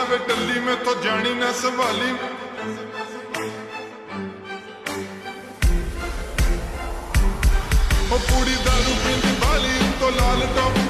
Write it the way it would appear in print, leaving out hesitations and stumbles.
ਜਾਵੇ ਟੱਲੀ ਮੈਥੋਂ ਜਾਣੀ ਨਾ ਸੰਭਾਲੀ। ਉਹ ਕੁੜੀ ਦਾਰੂ ਪੀਂਦੀ ਬਾਲੀ ਤੋਂ ਲਾਲ ਟੌਪ